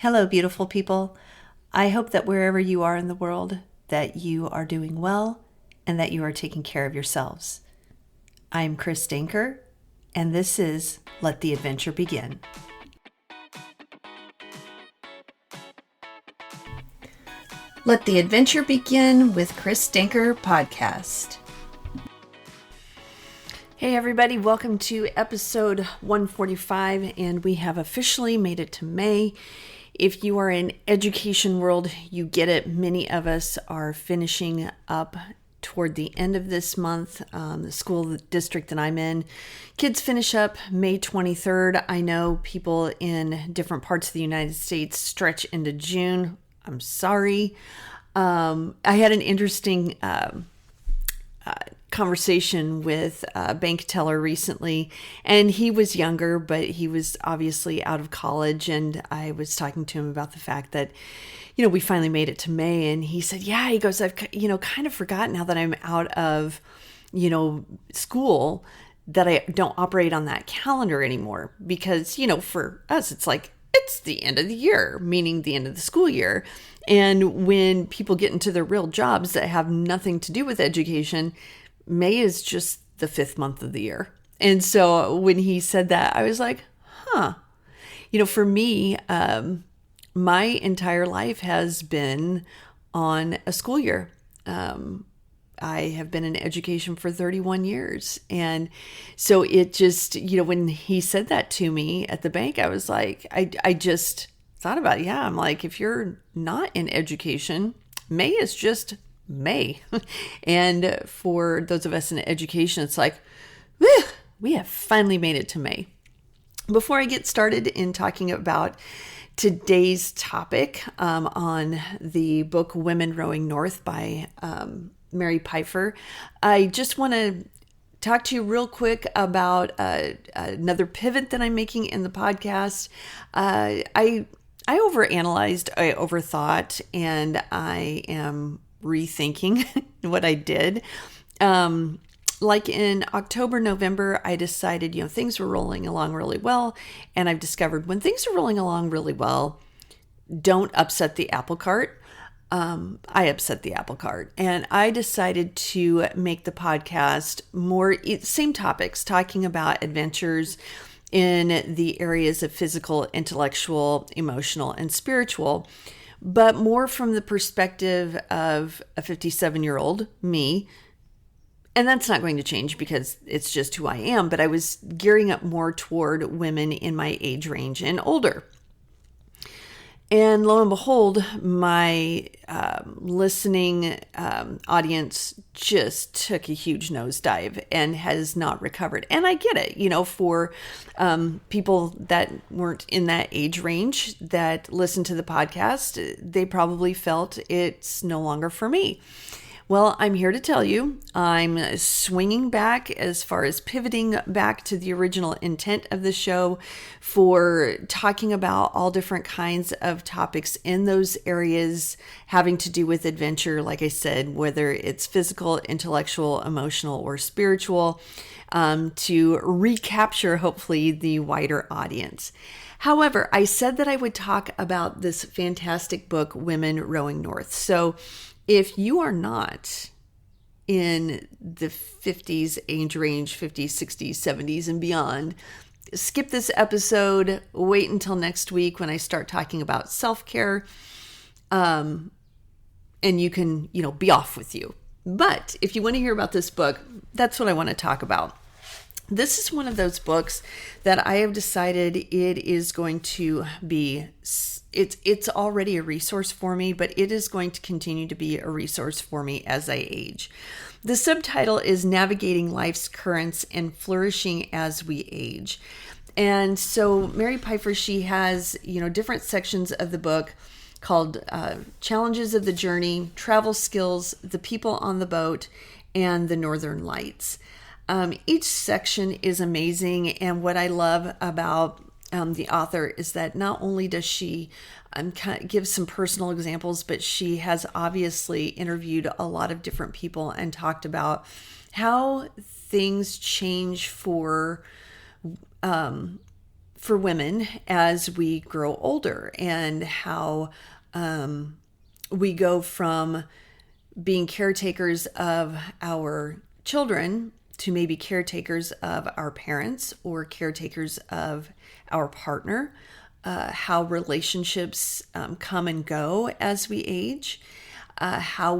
Hello, beautiful people. I hope that wherever you are in the world, that you are doing well and that you are taking care of yourselves. I'm Chris Danker, and this is Let the Adventure Begin. Let the Adventure Begin with Chris Danker podcast. Hey everybody, welcome to episode 145, and we have officially made it to May. If you are in education world, you get it. Many of us are finishing up toward the end of this month. The school district that I'm in, kids finish up May 23rd. I know people in different parts of the United States stretch into June. I'm sorry. I had an interesting conversation with a bank teller recently, and he was younger, but he was obviously out of college, and I was talking to him about the fact that, we finally made it to May, and he said, yeah, he goes, I've, kind of forgotten now that I'm out of, school, that I don't operate on that calendar anymore, because, for us, it's the end of the year, meaning the end of the school year. And when people get into their real jobs that have nothing to do with education, May is just the fifth month of the year. And so when he said that, I was like, for me, my entire life has been on a school year. I have been in education for 31 years. And so it just, when he said that to me at the bank, I was like, I just thought about it. Yeah, I'm like, if you're not in education, May is just May. And for those of us in education, it's like, we have finally made it to May. Before I get started in talking about today's topic on the book Women Rowing North by Mary Pipher, I just want to talk to you real quick about another pivot that I'm making in the podcast. I overanalyzed, I overthought, and I am rethinking what I did. Like in October, November, I decided, things were rolling along really well. And I've discovered when things are rolling along really well, don't upset the apple cart. I upset the apple cart, and I decided to make the podcast more same topics, talking about adventures in the areas of physical, intellectual, emotional, and spiritual, but more from the perspective of a 57-year-old me. And that's not going to change because it's just who I am, but I was gearing up more toward women in my age range and older. And lo and behold, my listening audience just took a huge nosedive and has not recovered. And I get it, for people that weren't in that age range that listened to the podcast, they probably felt it's no longer for me. Well, I'm here to tell you, I'm swinging back as far as pivoting back to the original intent of the show for talking about all different kinds of topics in those areas having to do with adventure. Like I said, whether it's physical, intellectual, emotional, or spiritual, to recapture hopefully the wider audience. However, I said that I would talk about this fantastic book, Women Rowing North. So if you are not in the 50s age range, 50s, 60s, 70s, and beyond, skip this episode, wait until next week when I start talking about self-care, and you can, be off with you. But if you want to hear about this book, that's what I want to talk about. This is one of those books that I have decided it is going to be, it's already a resource for me, but it is going to continue to be a resource for me as I age. The subtitle is Navigating Life's Currents and Flourishing as We Age. And so Mary Pipher, she has, different sections of the book called Challenges of the Journey, Travel Skills, The People on the Boat, and The Northern Lights. Each section is amazing, and what I love about the author is that not only does she give some personal examples, but she has obviously interviewed a lot of different people and talked about how things change for for women as we grow older, and how we go from being caretakers of our children to maybe caretakers of our parents or caretakers of our partner, how relationships come and go as we age, how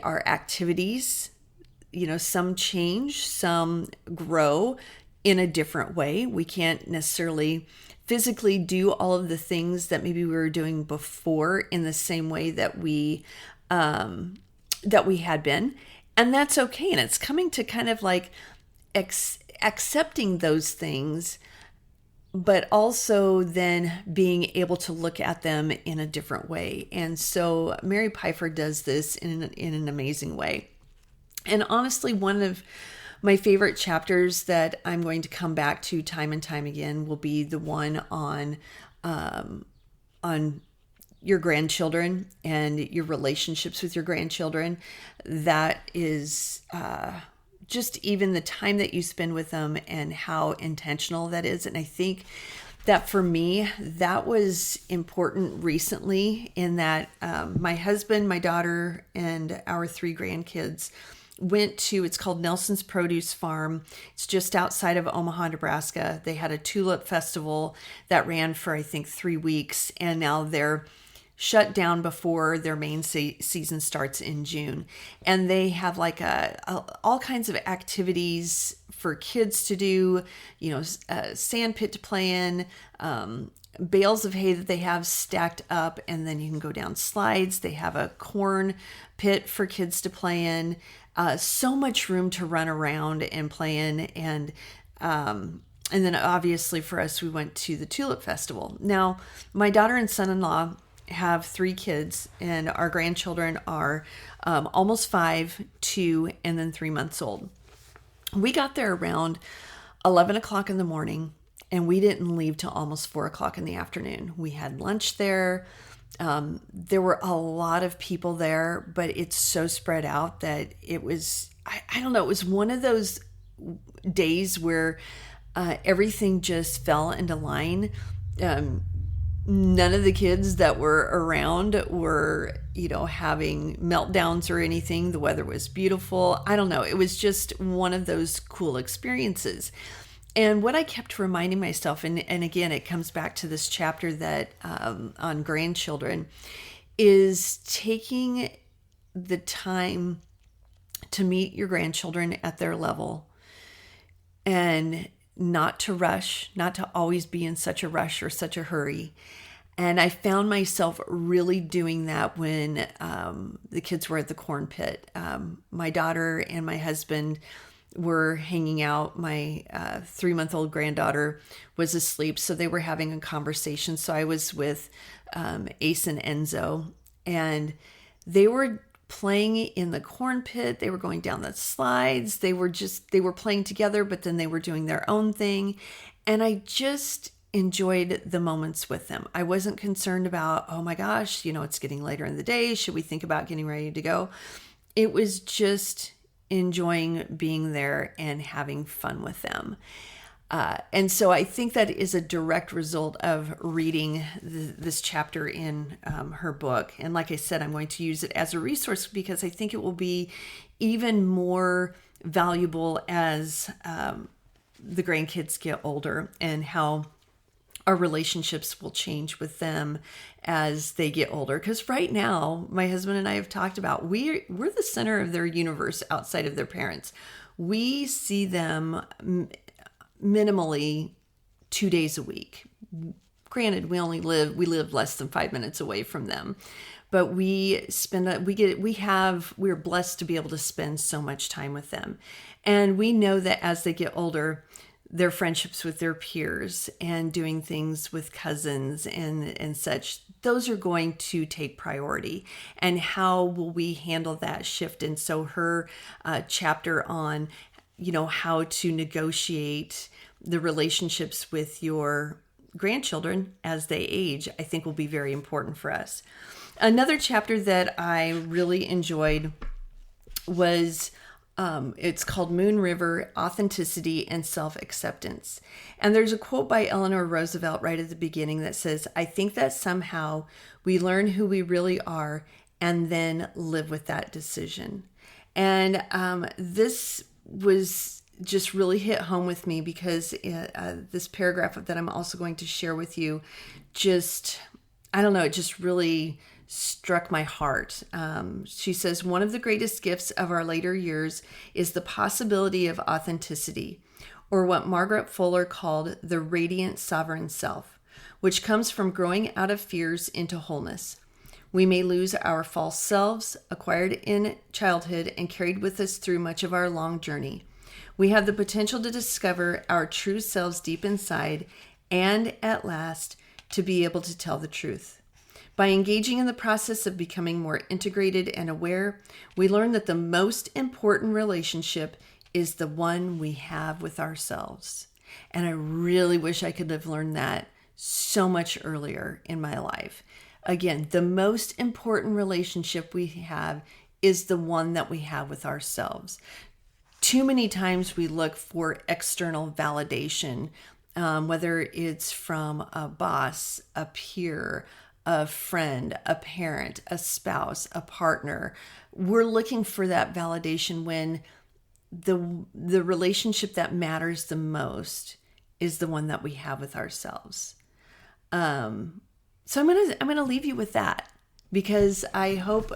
our activities, some change, some grow in a different way. We can't necessarily physically do all of the things that maybe we were doing before in the same way that we had been, and that's okay. And it's coming to kind of like accepting those things, but also then being able to look at them in a different way. And so Mary Pfeiffer does this in an amazing way. And honestly, one of my favorite chapters that I'm going to come back to time and time again will be the one on your grandchildren and your relationships with your grandchildren. That is just even the time that you spend with them and how intentional that is. And I think that for me, that was important recently, in that my husband, my daughter, and our 3 grandkids went to, it's called Nelson's Produce Farm. It's just outside of Omaha, Nebraska. They had a tulip festival that ran for, I think, 3 weeks, and now they're shut down before their main season starts in June. And they have like all kinds of activities for kids to do, a sand pit to play in, bales of hay that they have stacked up, and then you can go down slides. They have a corn pit for kids to play in, so much room to run around and play in. And then obviously for us, we went to the tulip festival. Now, my daughter and son-in-law have 3 kids, and our grandchildren are almost 5, 2, and then 3 months old. We got there around 11 o'clock in the morning, and we didn't leave till almost 4 o'clock in the afternoon. We had lunch there. There were a lot of people there, but it's so spread out that it was, I don't know, it was one of those days where everything just fell into line. None of the kids that were around were, having meltdowns or anything. The weather was beautiful. I don't know. It was just one of those cool experiences. And what I kept reminding myself, and again, it comes back to this chapter that on grandchildren, is taking the time to meet your grandchildren at their level, and not to rush, not to always be in such a rush or such a hurry. And I found myself really doing that when the kids were at the corn pit. My daughter and my husband were hanging out. My 3-month-old granddaughter was asleep, so they were having a conversation. So I was with Ace and Enzo, and they were playing in the corn pit. They were going down the slides. They were playing together, but then they were doing their own thing. And I just enjoyed the moments with them. I wasn't concerned about, oh my gosh, it's getting later in the day. Should we think about getting ready to go? It was just enjoying being there and having fun with them. And so I think that is a direct result of reading this chapter in her book. And like I said, I'm going to use it as a resource because I think it will be even more valuable as the grandkids get older, and how our relationships will change with them as they get older. Because right now, my husband and I have talked about, we're the center of their universe outside of their parents. We see them minimally 2 days a week. Granted, we live less than 5 minutes away from them, but we're blessed to be able to spend so much time with them. And we know that as they get older, their friendships with their peers and doing things with cousins and such, those are going to take priority. And how will we handle that shift? And so her chapter on, how to negotiate the relationships with your grandchildren as they age, I think will be very important for us. Another chapter that I really enjoyed was It's called Moon River: Authenticity and Self-Acceptance. And there's a quote by Eleanor Roosevelt right at the beginning that says, "I think that somehow we learn who we really are and then live with that decision." And this was just really hit home with me because this paragraph that I'm also going to share with you just, I don't know, it just really struck my heart. She says, "One of the greatest gifts of our later years is the possibility of authenticity, or what Margaret Fuller called the radiant sovereign self, which comes from growing out of fears into wholeness. We may lose our false selves, acquired in childhood and carried with us through much of our long journey. We have the potential to discover our true selves deep inside and, at last, to be able to tell the truth. By engaging in the process of becoming more integrated and aware, we learn that the most important relationship is the one we have with ourselves." And I really wish I could have learned that so much earlier in my life. Again, the most important relationship we have is the one that we have with ourselves. Too many times we look for external validation, whether it's from a boss, a peer, a friend, a parent, a spouse, a partner. We're looking for that validation when the relationship that matters the most is the one that we have with ourselves. So I'm gonna leave you with that, because I hope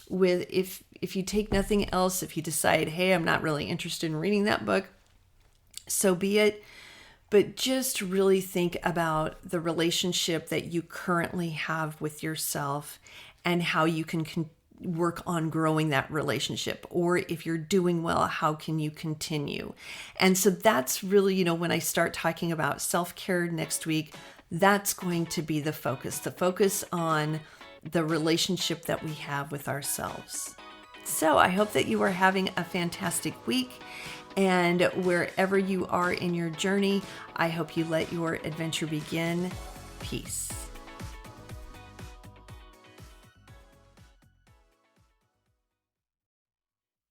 if you take nothing else, if you decide, hey, I'm not really interested in reading that book, so be it. But just really think about the relationship that you currently have with yourself and how you can work on growing that relationship. Or if you're doing well, how can you continue? And so that's really, when I start talking about self-care next week, that's going to be the focus on the relationship that we have with ourselves. So I hope that you are having a fantastic week. And wherever you are in your journey, I hope you let your adventure begin. Peace.